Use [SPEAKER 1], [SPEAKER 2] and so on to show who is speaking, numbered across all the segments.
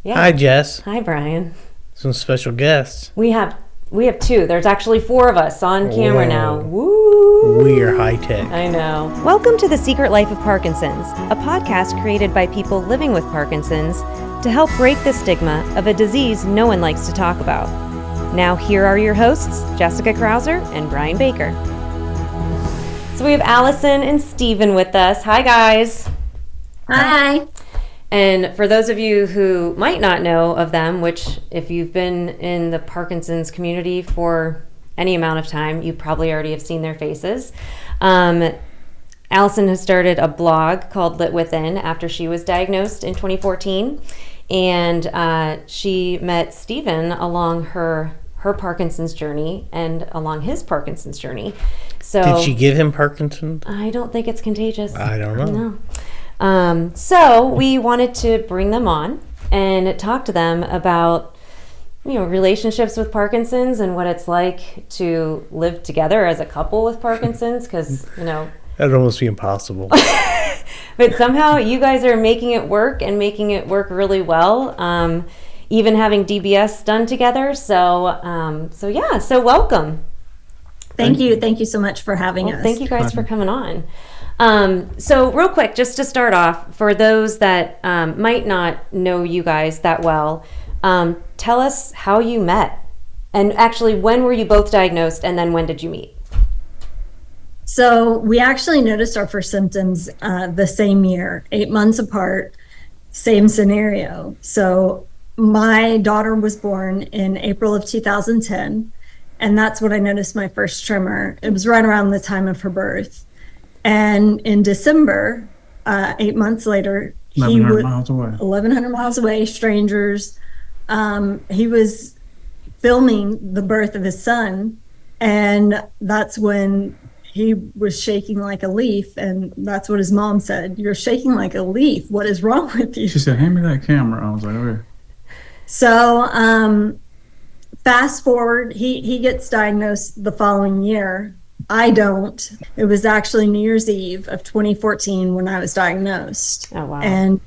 [SPEAKER 1] Yeah.
[SPEAKER 2] Hi, Jess.
[SPEAKER 1] Hi, Brian.
[SPEAKER 2] Some special guests.
[SPEAKER 1] We have two. There's actually 4 of us on camera now.
[SPEAKER 2] Woo! We are high tech.
[SPEAKER 1] I know. Welcome to The Secret Life of Parkinsons, a podcast created by people living with Parkinson's to help break the stigma of a disease no one likes to talk about. Now, here are your hosts, Jessica Krauser and Brian Baker. So we have Allison and Steven with us. Hi, guys.
[SPEAKER 3] Hi.
[SPEAKER 1] And for those of you who might not know of them, which if you've been in the Parkinson's community for any amount of time, you probably already have seen their faces. Allison has started a blog called LitWithin after she was diagnosed in 2014. And she met Steven along her Parkinson's journey and along his Parkinson's journey. So
[SPEAKER 2] did she give him Parkinson's?
[SPEAKER 1] I don't think it's contagious.
[SPEAKER 2] I don't know.
[SPEAKER 1] No. So we wanted to bring them on and talk to them about, relationships with Parkinson's and what it's like to live together as a couple with Parkinson's, because,
[SPEAKER 2] That'd almost be impossible.
[SPEAKER 1] But somehow you guys are making it work and making it work really well. Even having DBS done together. So welcome.
[SPEAKER 3] Thank you. Thank you so much for having us.
[SPEAKER 1] Thank you guys for coming on. So real quick, just to start off, for those that might not know you guys that well, tell us how you met. And actually, when were you both diagnosed, and then when did you meet?
[SPEAKER 3] So we actually noticed our first symptoms the same year, 8 months apart, same scenario. So my daughter was born in April of 2010, and that's when I noticed my first tremor. It was right around the time of her birth. And in December, 8 months later, 1,100 miles away, strangers, he was filming the birth of his son. And that's when he was shaking like a leaf. And that's what his mom said. "You're shaking like a leaf. What is wrong with you?"
[SPEAKER 4] She said, "Hand me that camera." I was like, "Okay."
[SPEAKER 3] So fast forward, he gets diagnosed the following year. I don't. It was actually New Year's Eve of 2014 when I was diagnosed.
[SPEAKER 1] Oh, wow.
[SPEAKER 3] And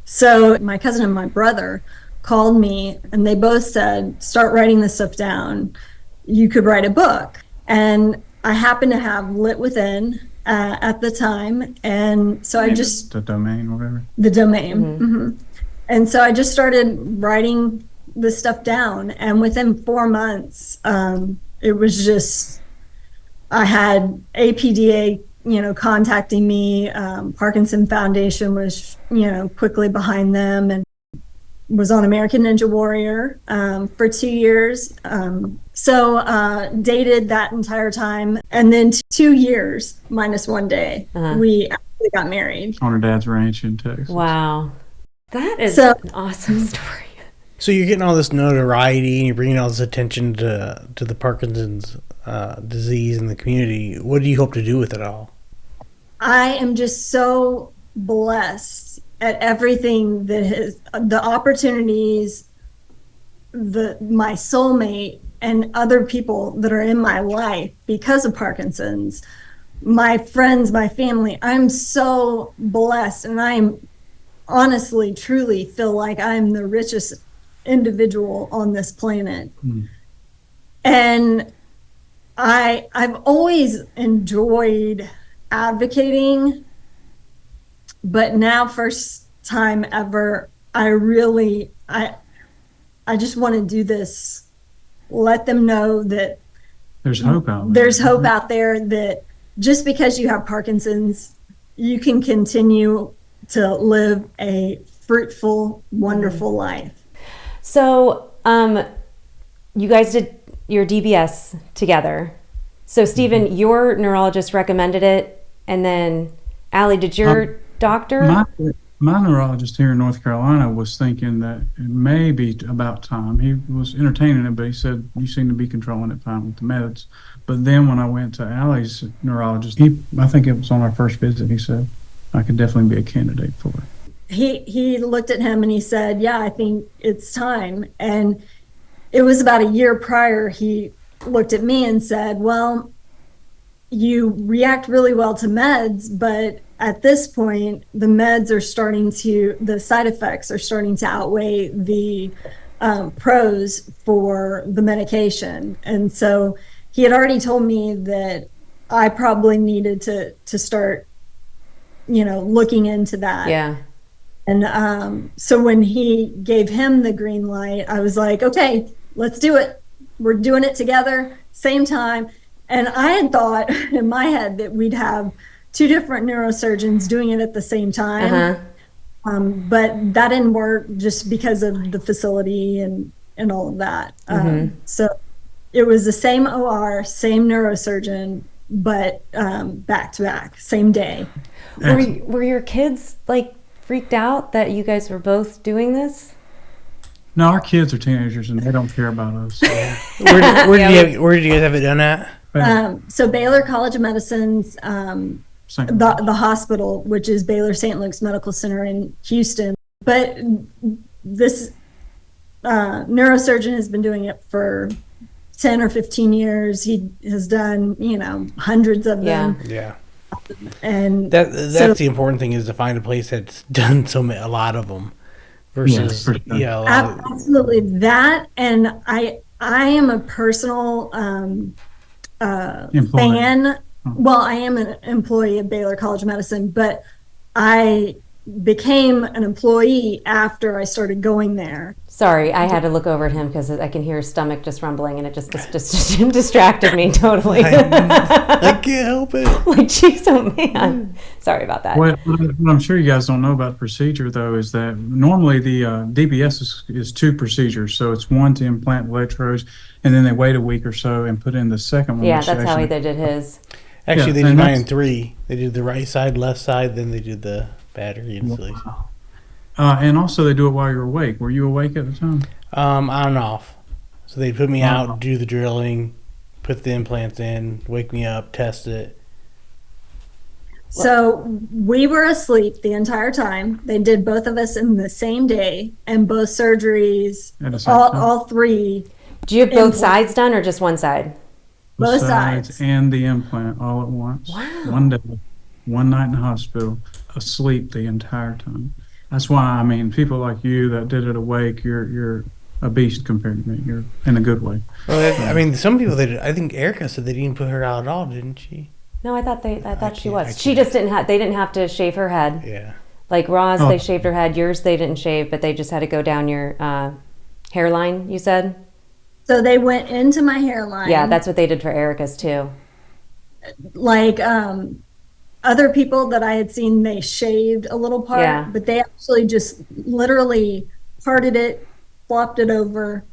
[SPEAKER 3] so my cousin and my brother called me, and they both said, "Start writing this stuff down. You could write a book." And I happened to have LitWithin at the time. And so I just...
[SPEAKER 4] The domain, whatever.
[SPEAKER 3] The domain. Mm-hmm. And so I just started writing this stuff down. And within 4 months, it was just... I had APDA, contacting me. Parkinson Foundation was, quickly behind them, and was on American Ninja Warrior for 2 years. So dated that entire time. And then 2 years minus 1 day, we actually got married.
[SPEAKER 4] On her dad's ranch in Texas.
[SPEAKER 1] Wow. That is an awesome story.
[SPEAKER 2] So you're getting all this notoriety and you're bringing all this attention to the Parkinson's disease in the community. What do you hope to do with it all?
[SPEAKER 3] I am just so blessed at everything that the opportunities, my soulmate and other people that are in my life because of Parkinson's, my friends, my family. I'm so blessed, and I'm honestly, truly feel like I'm the richest individual on this planet. And I've always enjoyed advocating, but now first time ever, I just want to do this, let them know that
[SPEAKER 4] there's hope out there.
[SPEAKER 3] There's hope out there, that just because you have Parkinson's, you can continue to live a fruitful, wonderful life.
[SPEAKER 1] So, you guys did your DBS together. So, Steven, your neurologist recommended it, and then Allie, did your doctor?
[SPEAKER 4] My neurologist here in North Carolina was thinking that it may be about time. He was entertaining it, but he said, "You seem to be controlling it fine with the meds." But then when I went to Allie's neurologist, I think it was on our first visit, he said, "I could definitely be a candidate for it."
[SPEAKER 3] He looked at him and he said, "Yeah, I think it's time." And it was about a year prior, he looked at me and said, "Well, you react really well to meds, but at this point, the side effects are starting to outweigh the pros for the medication. And so he had already told me that I probably needed to start, looking into that.
[SPEAKER 1] Yeah.
[SPEAKER 3] And so when he gave him the green light, I was like, okay, let's do it. We're doing it together, same time. And I had thought in my head that we'd have 2 different neurosurgeons doing it at the same time. But that didn't work just because of the facility and all of that. So it was the same OR, same neurosurgeon, but back to back, same day.
[SPEAKER 1] Were your kids like freaked out that you guys were both doing this?
[SPEAKER 4] No, our kids are teenagers and they don't care about us.
[SPEAKER 2] Where did you guys have it done at?
[SPEAKER 3] So Baylor College of Medicine's the hospital, which is Baylor St. Luke's Medical Center in Houston. But this neurosurgeon has been doing it for 10 or 15 years. He has done, hundreds of them.
[SPEAKER 2] Yeah.
[SPEAKER 3] And
[SPEAKER 2] that's the important thing, is to find a place that's done a lot of them versus
[SPEAKER 3] absolutely that. And I am a personal fan. Well, I am an employee of Baylor College of Medicine, but I became an employee after I started going there.
[SPEAKER 1] Sorry, I had to look over at him because I can hear his stomach just rumbling, and it just distracted me totally.
[SPEAKER 2] I can't help it.
[SPEAKER 1] Like, geez, oh man. Sorry about that.
[SPEAKER 4] What I'm sure you guys don't know about the procedure, though, is that normally the DBS is 2 procedures. So it's one to implant electrodes, and then they wait a week or so and put in the second one.
[SPEAKER 1] Yeah, that's how they did his.
[SPEAKER 2] Actually, they did mine in 3. They did the right side, left side, then they did the battery installation.
[SPEAKER 4] Wow. And also they do it while you're awake. Were you awake at the time?
[SPEAKER 2] On and off. So they put me out, do the drilling, put the implants in, wake me up, test it.
[SPEAKER 3] So we were asleep the entire time. They did both of us in the same day, and both surgeries, all 3.
[SPEAKER 1] Do you have both sides done or just one side?
[SPEAKER 3] Both sides.
[SPEAKER 4] And the implant all at once.
[SPEAKER 1] Wow.
[SPEAKER 4] One day, one night in the hospital, asleep the entire time. That's why, people like you that did it awake, you're a beast compared to me. You're in a good way.
[SPEAKER 2] Well, some people, I think Erica said they didn't put her out at all, didn't she?
[SPEAKER 1] No, I thought she was. She just they didn't have to shave her head.
[SPEAKER 2] Yeah.
[SPEAKER 1] Like Roz, they shaved her head. Yours, they didn't shave, but they just had to go down your hairline, you said?
[SPEAKER 3] So they went into my hairline.
[SPEAKER 1] Yeah, that's what they did for Erica's too.
[SPEAKER 3] Like, other people that I had seen, they shaved a little part, but they actually just literally parted it, flopped it over,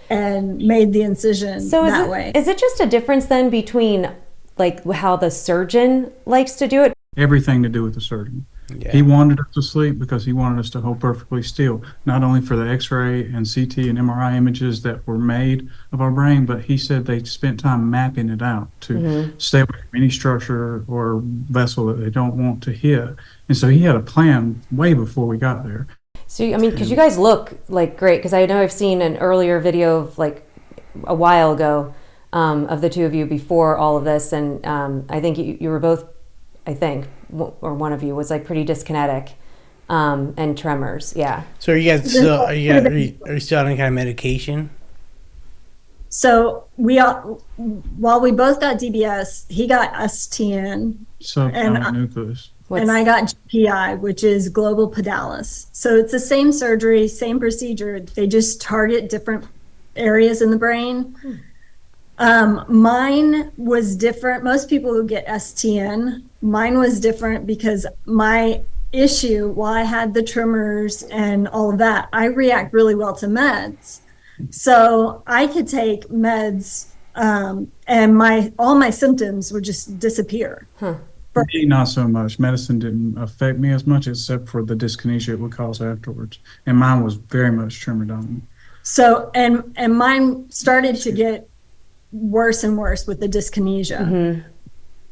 [SPEAKER 3] and made the incision that way.
[SPEAKER 1] Is it just a difference then between like how the surgeon likes to do it?
[SPEAKER 4] Everything to do with the surgeon. Yeah. He wanted us to sleep because he wanted us to hold perfectly still, not only for the X-ray and CT and MRI images that were made of our brain, but he said they spent time mapping it out to stay away from any structure or vessel that they don't want to hit. And so he had a plan way before we got there.
[SPEAKER 1] So, because you guys look like great, because I know I've seen an earlier video of like a while ago of the 2 of you before all of this, and I think you were both, or one of you was like pretty dyskinetic and tremors. Yeah.
[SPEAKER 2] So are you still on any kind of medication?
[SPEAKER 3] So while we both got DBS, he got STN.
[SPEAKER 4] Subnucleus.
[SPEAKER 3] And I got GPI, which is global pedalis. So it's the same surgery, same procedure. They just target different areas in the brain. Mine was different. Most people who get STN, mine was different because my issue, while I had the tremors and all of that, I react really well to meds. So I could take meds and all my symptoms would just disappear.
[SPEAKER 4] For me, not so much. Medicine didn't affect me as much except for the dyskinesia it would cause afterwards. And mine was very much tremor dominant. So, and mine started to get worse and worse with the dyskinesia.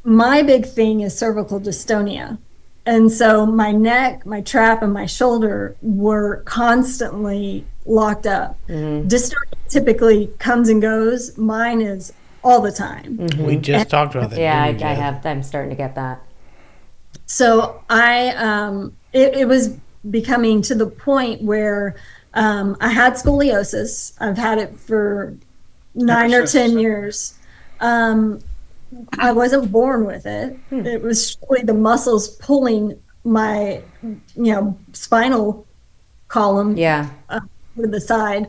[SPEAKER 4] My big thing is cervical dystonia. And so my neck, my trap, and my shoulder were constantly locked up. Dystonia typically comes and goes. Mine is all the time.
[SPEAKER 2] We just talked about that.
[SPEAKER 1] Yeah, I have. I'm starting to get that.
[SPEAKER 3] So it was becoming to the point where I had scoliosis. I've had it for 9 or 10 years. I wasn't born with it. It was really the muscles pulling my, spinal column to the side.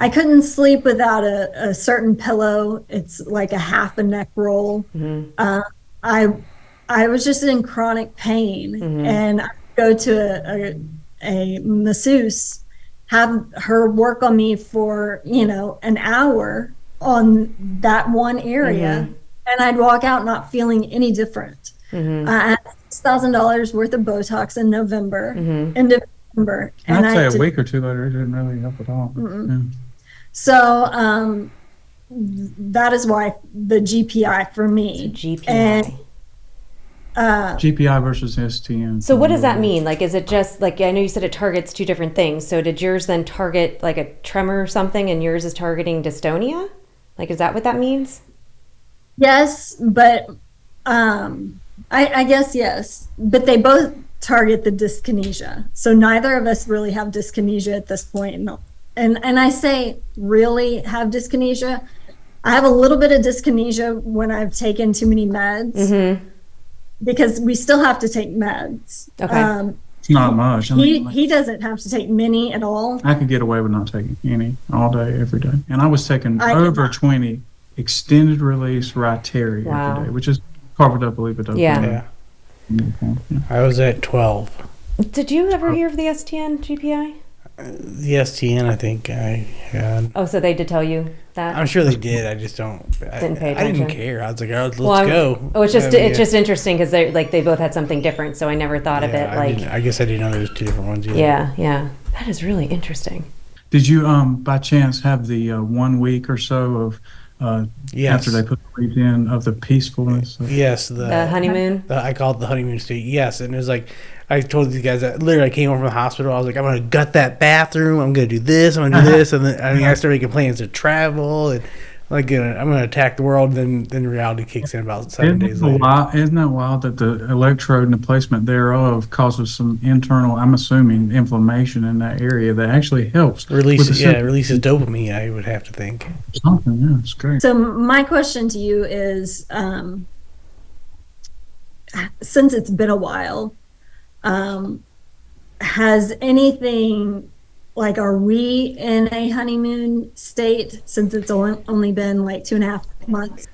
[SPEAKER 3] I couldn't sleep without a certain pillow. It's like a half a neck roll. I was just in chronic pain, and I go to a masseuse, have her work on me for an hour on that one area, and I'd walk out not feeling any different. I had $6,000 worth of Botox in November, in December, and
[SPEAKER 4] I'd say a week or two later, it didn't really help at all. Yeah.
[SPEAKER 3] So that is why the GPI for me.
[SPEAKER 1] So GPI.
[SPEAKER 3] And,
[SPEAKER 4] GPI versus STN.
[SPEAKER 1] So what does that mean? Like, is it just like, I know you said it targets two different things. So did yours then target like a tremor or something, and yours is targeting dystonia? Like, is that what that means?
[SPEAKER 3] Yes, but I guess yes. But they both target the dyskinesia. So neither of us really have dyskinesia at this point. No. And I say really have dyskinesia. I have a little bit of dyskinesia when I've taken too many meds. Because we still have to take meds.
[SPEAKER 1] Okay.
[SPEAKER 4] It's not much.
[SPEAKER 3] He doesn't have to take many at all.
[SPEAKER 4] I could get away with not taking any all day, every day. And I was taking over 20 extended release Rytary every day, which is carbidopa levodopa.
[SPEAKER 1] Yeah.
[SPEAKER 2] I was at 12.
[SPEAKER 1] Did you ever hear of the STN GPI?
[SPEAKER 2] The STN, I think I had.
[SPEAKER 1] Oh, so they did tell you that?
[SPEAKER 2] I'm sure they did. I just didn't
[SPEAKER 1] pay attention.
[SPEAKER 2] I didn't care. I was like, let's go.
[SPEAKER 1] Oh, it's just interesting because they both had something different. So I never thought of it like.
[SPEAKER 2] I guess I didn't know there was two different ones either.
[SPEAKER 1] Yeah. That is really interesting.
[SPEAKER 4] Did you by chance have the 1 week or so of
[SPEAKER 2] yes.
[SPEAKER 4] after they put the leads in of the peacefulness?
[SPEAKER 2] Yes,
[SPEAKER 1] the honeymoon.
[SPEAKER 2] I call it the honeymoon state. Yes, and it was like. I told these guys that literally I came home from the hospital. I was like, I'm going to gut that bathroom. I'm going to do this. I'm going to do this. And then I started making plans to travel. And like, I'm going to attack the world. Then reality kicks in about 7 days later.
[SPEAKER 4] Isn't that wild that the electrode and the placement thereof causes some internal, I'm assuming, inflammation in that area that actually helps?
[SPEAKER 2] Releases dopamine, I would have to think.
[SPEAKER 4] Something, yeah, it's great.
[SPEAKER 3] So my question to you is, since it's been a while, has anything, like, are we in a honeymoon state since it's only been like 2.5 months?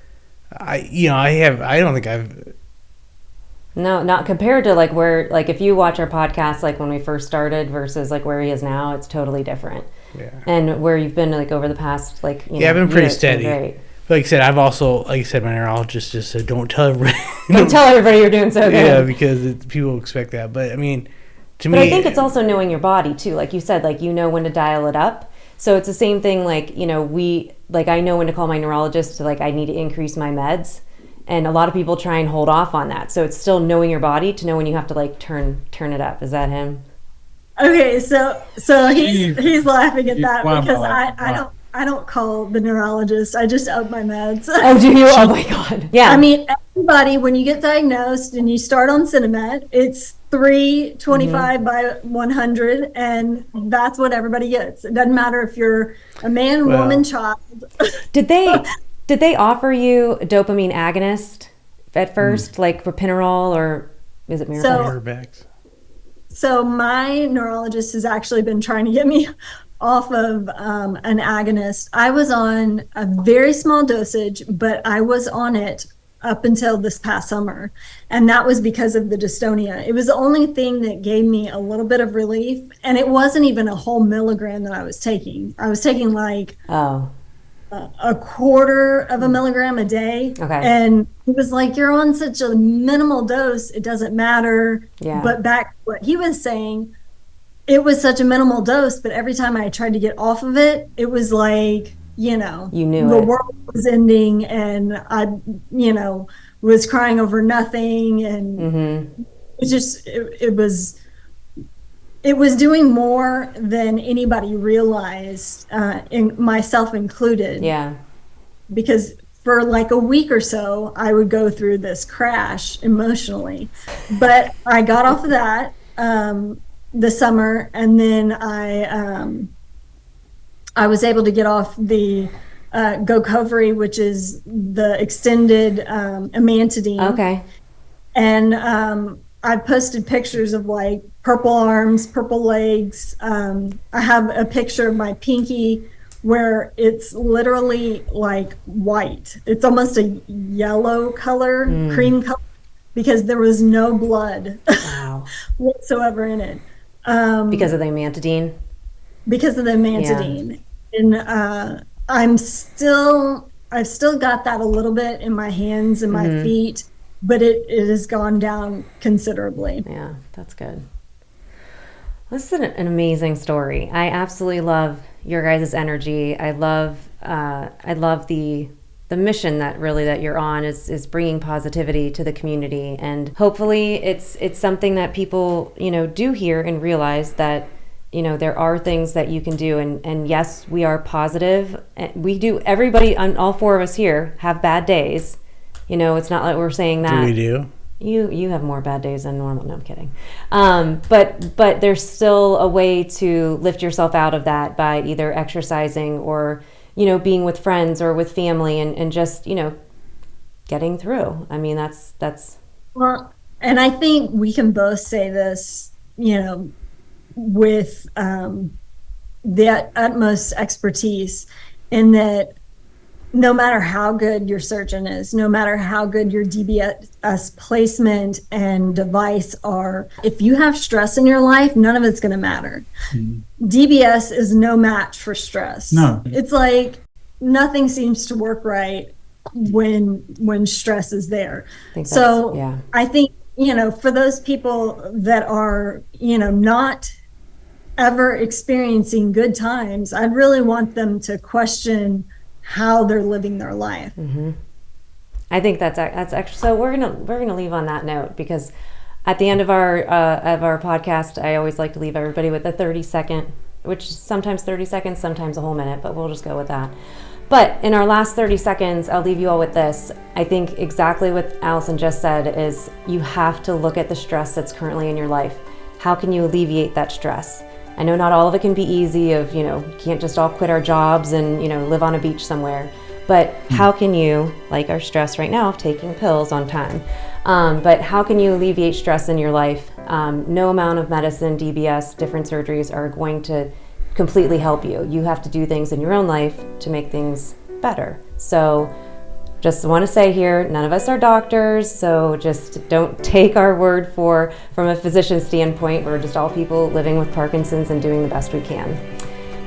[SPEAKER 2] I don't think I've.
[SPEAKER 1] No, not compared to like where, like if you watch our podcast, like when we first started versus like where he is now, it's totally different.
[SPEAKER 2] Yeah.
[SPEAKER 1] And where you've been like over the past, like,
[SPEAKER 2] I've been pretty steady. Great. Like I said, I've also, like I said, my neurologist just said, don't tell everybody.
[SPEAKER 1] Don't tell everybody you're doing so good.
[SPEAKER 2] Yeah, because people expect that. But I mean, to me.
[SPEAKER 1] But I think it's also knowing your body too. Like you said, like, you know when to dial it up. So it's the same thing, like, I know when to call my neurologist to, like, I need to increase my meds. And a lot of people try and hold off on that. So it's still knowing your body to know when you have to, like, turn it up. Is that him?
[SPEAKER 3] Okay, so he's laughing at that because I don't call the neurologist. I just up my meds.
[SPEAKER 1] Oh, do you? Oh my God. Yeah.
[SPEAKER 3] I mean, everybody, when you get diagnosed and you start on Cinemet, it's 325 by 100, and that's what everybody gets. It doesn't matter if you're a man, woman, child.
[SPEAKER 1] Did they offer you a dopamine agonist at first, like Propinerol, or is it Mirabex?
[SPEAKER 3] So my neurologist has actually been trying to get me off of an agonist. I was on a very small dosage, but I was on it up until this past summer, and that was because of the dystonia. It was the only thing that gave me a little bit of relief, and it wasn't even a whole milligram that I was taking. I was taking like a quarter of a milligram a day. Okay. And he was like, you're on such a minimal dose, it doesn't matter. Yeah. But back to what he was saying, it was such a minimal dose, but every time I tried to get off of it, it was like, you knew the world was ending, and I, was crying over nothing. And it just, it was doing more than anybody realized, myself included.
[SPEAKER 1] Yeah.
[SPEAKER 3] Because for like a week or so, I would go through this crash emotionally. But I got off of that this summer, and then I was able to get off the Gocovri, which is the extended amantadine.
[SPEAKER 1] Okay.
[SPEAKER 3] And I posted pictures of like purple arms, purple legs. I have a picture of my pinky where it's literally like white. It's almost a yellow color, cream color, because there was no blood whatsoever in it.
[SPEAKER 1] Because of the amantadine?
[SPEAKER 3] Because of the amantadine. Yeah. And I've still got that a little bit in my hands and my feet, but it has gone down considerably.
[SPEAKER 1] Yeah, that's good. This is an amazing story. I absolutely love your guys' energy. I love the mission that you're on is bringing positivity to the community, and hopefully it's something that people do hear and realize that there are things that you can do, and yes, we are positive. We do. Everybody, all four of us here have bad days. It's not like we're saying that.
[SPEAKER 2] Do we do?
[SPEAKER 1] You have more bad days than normal. No, I'm kidding. But there's still a way to lift yourself out of that by either exercising or, being with friends or with family and just, getting through. I mean, that's.
[SPEAKER 3] Well, and I think we can both say this, with the utmost expertise, in that no matter how good your surgeon is, no matter how good your DBS placement and device are, if you have stress in your life, none of it's going to matter. DBS is no match for stress.
[SPEAKER 4] No.
[SPEAKER 3] It's like nothing seems to work right when stress is there. I think, for those people that are, not ever experiencing good times, I'd really want them to question how they're living their life.
[SPEAKER 1] I think that's actually, so we're gonna leave on that note, because at the end of our podcast, I always like to leave everybody with a 30-second, which is sometimes 30 seconds, sometimes a whole minute, but we'll just go with that. But in our last 30 seconds, I'll leave you all with this. I think exactly what Allison just said is you have to look at the stress that's currently in your life. How can you alleviate that stress? I know not all of it can be easy, can't just all quit our jobs and, live on a beach somewhere. But how can you, like our stress right now of taking pills on time, but how can you alleviate stress in your life? No amount of medicine, DBS, different surgeries are going to completely help you. You have to do things in your own life to make things better. So just want to say here, none of us are doctors, so just don't take our word from a physician's standpoint. We're just all people living with Parkinson's and doing the best we can.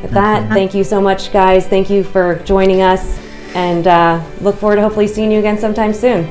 [SPEAKER 1] With that, thank you so much, guys. Thank you for joining us, and look forward to hopefully seeing you again sometime soon.